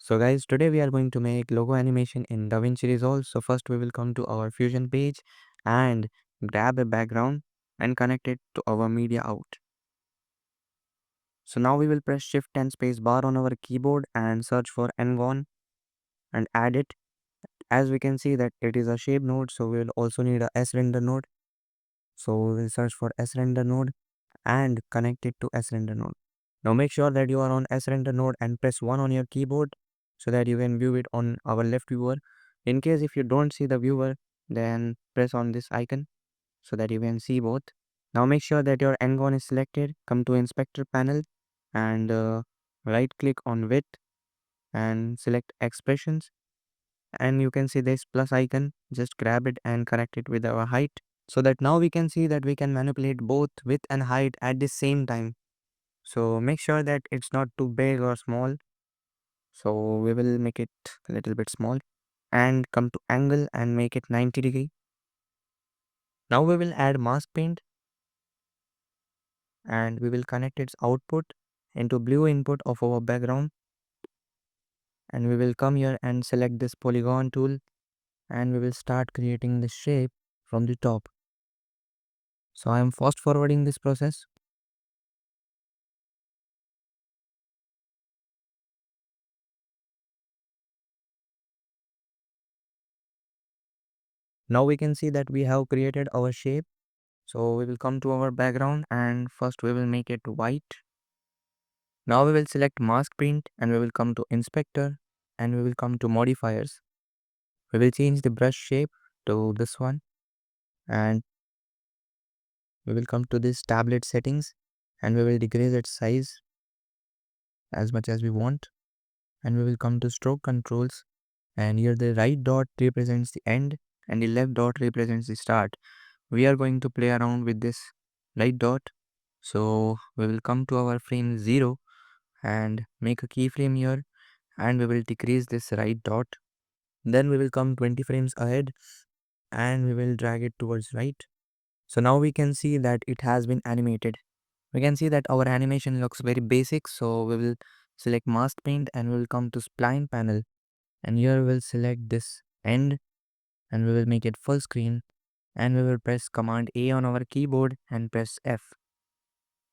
So guys, today we are going to make logo animation in DaVinci Resolve. So first we will come to our Fusion page and grab a background and connect it to our media out. So now we will press Shift and space bar on our keyboard and search for N1 and add it. As we can see that it is a shape node, so we will also need a S render node. So we will search for S render node and connect it to S render node. Now make sure that you are on S render node and press 1 on your keyboard so that you can view it on our left viewer. In case if you don't see the viewer, then press on this icon so that you can see both. Now make sure that your N1 is selected. Come to inspector panel and right click on width and select expressions, and you can see this plus icon. Just grab it and connect it with our height so that now we can see that we can manipulate both width and height at the same time. So make sure that it's not too big or small. So we will make it a little bit small and come to angle and make it 90 degree. Now we will add mask paint and we will connect its output into blue input of our background, and we will come here and select this polygon tool and we will start creating the shape from the top. So I am fast forwarding this process. Now we can see that we have created our shape. So we will come to our background and first we will make it white. Now we will select mask paint and we will come to inspector and we will come to modifiers. We will change the brush shape to this one and we will come to this tablet settings and we will decrease its size as much as we want, and we will come to stroke controls, and here the right dot represents the end and the left dot represents the start. We are going to play around with this right dot. So we will come to our frame 0 and make a keyframe here, and we will decrease this right dot. Then we will come 20 frames ahead and we will drag it towards right. So now we can see that it has been animated. We can see that our animation looks very basic. So we will select mask paint and we will come to spline panel, and here we'll select this end and we will make it full screen, and we will press command A on our keyboard and press F.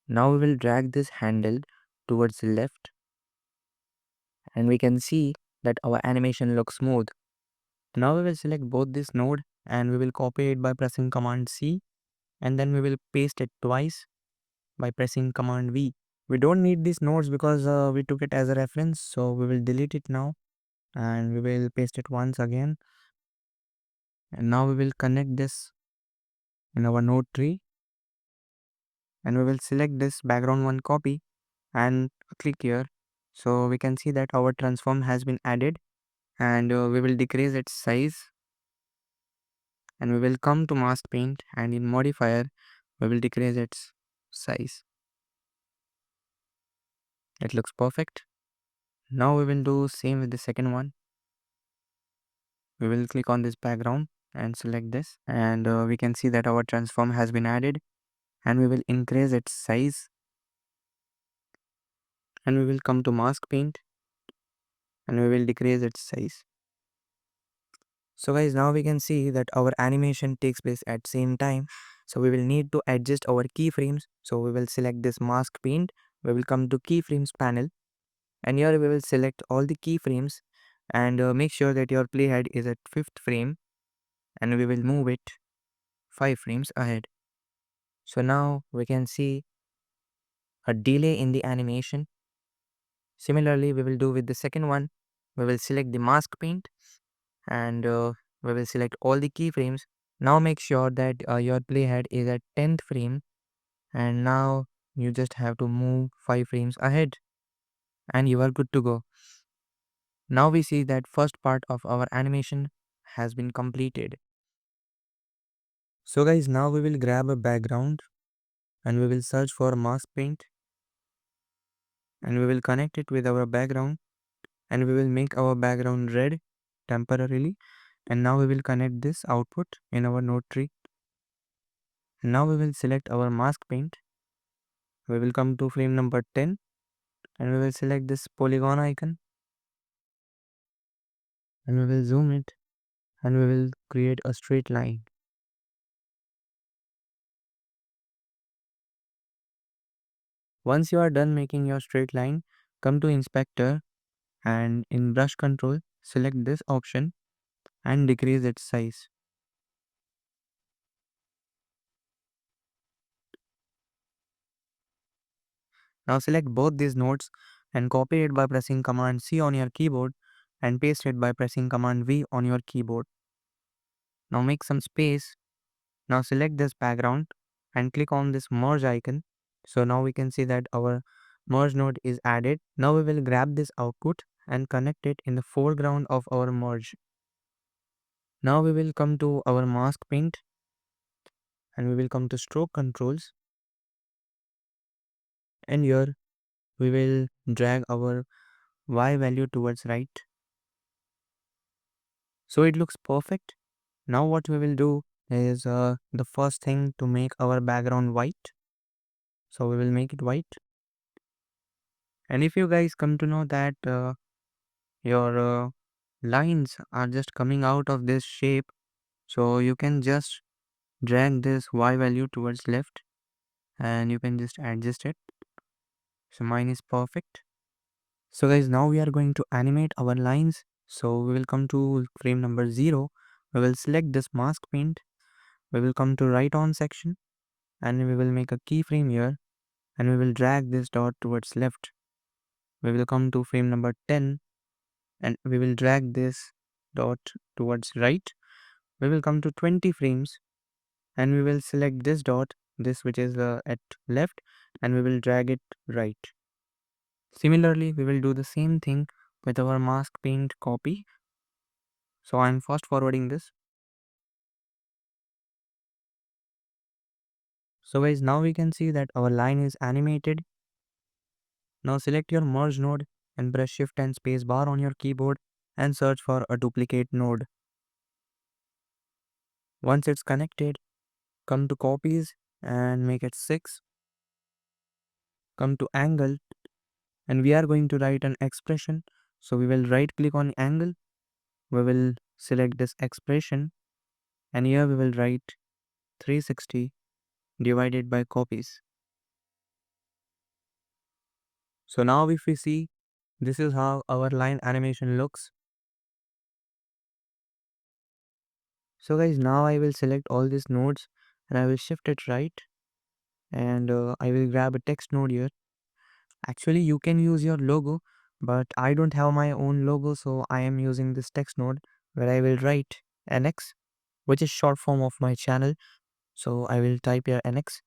Now we will drag this handle towards the left and we can see that our animation looks smooth. Now we will select both this node and we will copy it by pressing command C, and then we will paste it twice by pressing command V. We don't need these nodes because we took it as a reference, so we will delete it now and we will paste it once again. And now we will connect this in our node tree and we will select this background one copy and click here. So we can see that our transform has been added, and we will decrease its size and we will come to mask paint and in modifier we will decrease its size. It looks perfect. Now we will do same with the second one. We will click on this background and select this, and we can see that our transform has been added, and we will increase its size and we will come to mask paint and we will decrease its size. So guys, now we can see that our animation takes place at same time. So we will need to adjust our keyframes. So we will select this mask paint. We will come to keyframes panel, and here we will select all the keyframes and make sure that your playhead is at 5th frame, and we will move it 5 frames ahead. So now we can see a delay in the animation. Similarly, we will do with the second one. We will select the mask paint and we will select all the keyframes. Now make sure that your playhead is at 10th frame, and now you just have to move 5 frames ahead and you are good to go. Now we see that first part of our animation has been completed. So guys, now we will grab a background and we will search for mask paint and we will connect it with our background, and we will make our background red temporarily, and now we will connect this output in our node tree. Now we will select our mask paint. We will come to frame number 10 and we will select this polygon icon and we will zoom it and we will create a straight line. Once you are done making your straight line, come to inspector and in brush control, select this option and decrease its size. Now select both these nodes and copy it by pressing Command C on your keyboard and paste it by pressing Command V on your keyboard. Now make some space. Now select this background and click on this merge icon. So now we can see that our merge node is added. Now we will grab this output and connect it in the foreground of our merge. Now we will come to our mask paint and we will come to stroke controls, and here we will drag our Y value towards right. So it looks perfect. Now what we will do is the first thing to make our background white. So we will make it white. And if you guys come to know that your lines are just coming out of this shape, so you can just drag this Y value towards left and you can just adjust it. So mine is perfect. So guys, now we are going to animate our lines. So we will come to frame number 0. We will select this mask paint. We will come to right on section and we will make a keyframe here and we will drag this dot towards left. We will come to frame number 10 and we will drag this dot towards right. We will come to 20 frames and we will select this dot, this which is at left, and we will drag it right. Similarly, we will do the same thing with our mask paint copy. So I'm fast forwarding this. So guys, now we can see that our line is animated. Now select your merge node and press shift and space bar on your keyboard and search for a duplicate node. Once it's connected, come to copies and make it 6. Come to angle and we are going to write an expression. So we will right click on angle. We will select this expression and here we will write 360 divided by copies. So now if we see, this is how our line animation looks. So guys, now I will select all these nodes and I will shift it right and I will grab a text node here. Actually, you can use your logo, but I don't have my own logo, so I am using this text node where I will write NX, which is short form of my channel. So I will type here NX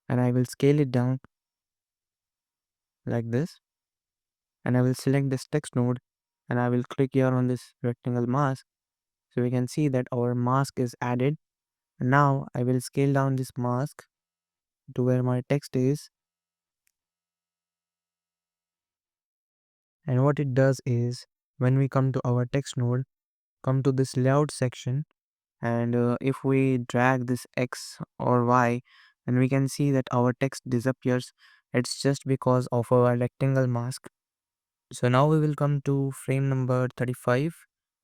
and I will scale it down like this and I will select this text node and I will click here on this rectangle mask. So we can see that our mask is added. Now I will scale down this mask to where my text is, and what it does is when we come to our text node, come to this layout section, and if we drag this X or Y, then we can see that our text disappears. It's just because of our rectangle mask. So now we will come to frame number 35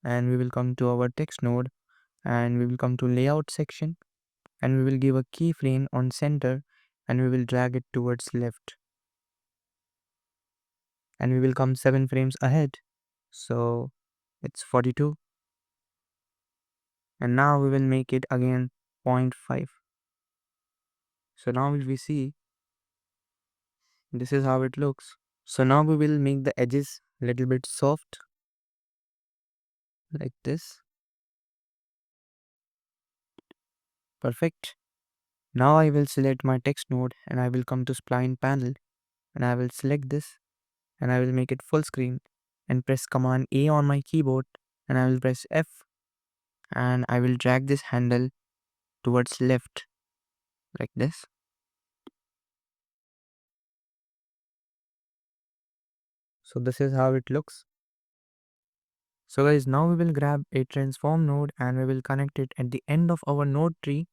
and we will come to our text node and we will come to layout section and we will give a keyframe on center and we will drag it towards left and we will come 7 frames ahead. So it's 42 and now we will make it again 0.5. So now if we see, this is how it looks. So now we will make the edges a little bit soft like this. Perfect. Now I will select my text node and I will come to spline panel and I will select this and I will make it full screen and press Command A on my keyboard and I will press F and I will drag this handle towards left like this. So this is how it looks. So guys, now we will grab a transform node and we will connect it at the end of our node tree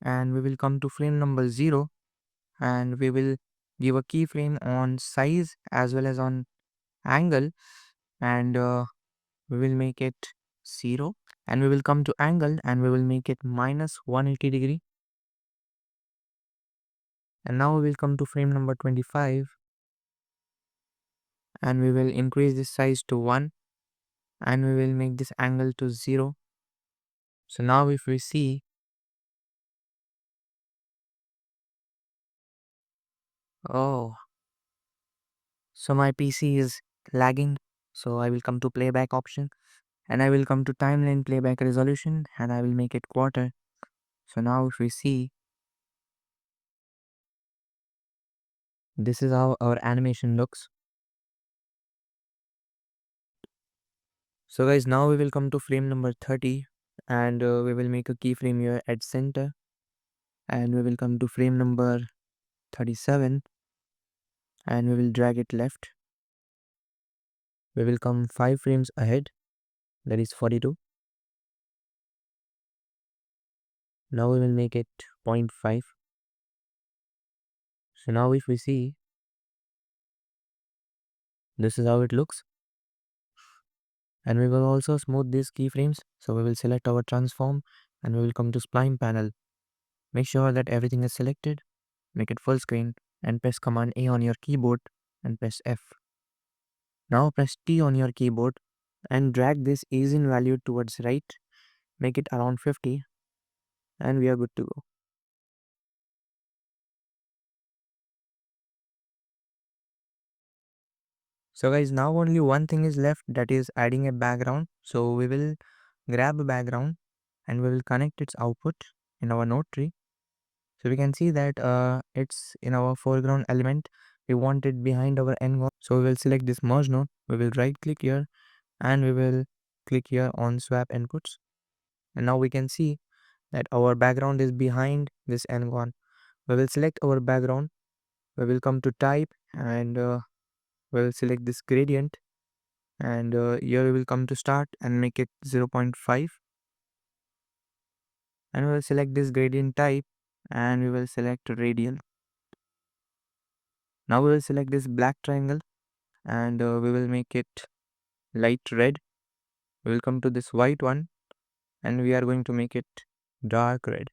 and we will come to frame number 0 and we will give a keyframe on size as well as on angle and we will make it 0, and we will come to angle and we will make it minus 180 degree. And now we will come to frame number 25 and we will increase this size to 1 and we will make this angle to 0. So now if we see, oh, so my PC is lagging. So I will come to playback option and I will come to timeline playback resolution and I will make it quarter. So now if we see, this is how our animation looks. So guys, now we will come to frame number 30 and we will make a keyframe here at center and we will come to frame number 37 and we will drag it left. We will come 5 frames ahead, that is 42. Now we will make it 0.5. So now if we see, this is how it looks. And we will also smooth these keyframes. So we will select our transform and we will come to spline panel. Make sure that everything is selected, make it full screen and press Command A on your keyboard and press F. Now press T on your keyboard and drag this ease in value towards right, make it around 50 and we are good to go. So guys, now only one thing is left, that is adding a background. So we will grab a background and we will connect its output in our node tree. So we can see that it's in our foreground element. We want it behind our end node. So we will select this merge node. We will right click here and we will click here on swap inputs. And now we can see that our background is behind this end one. We will select our background. We will come to type and we will select this gradient. And here we will come to start and make it 0.5. And we will select this gradient type and we will select radial. Now we will select this black triangle and we will make it light red. We will come to this white one and we are going to make it dark red.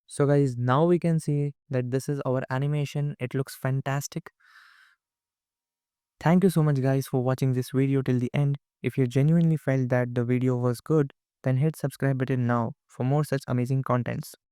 So guys, now we can see that this is our animation. It looks fantastic. Thank you so much guys for watching this video till the end. If you genuinely felt that the video was good, then hit subscribe button now for more such amazing contents.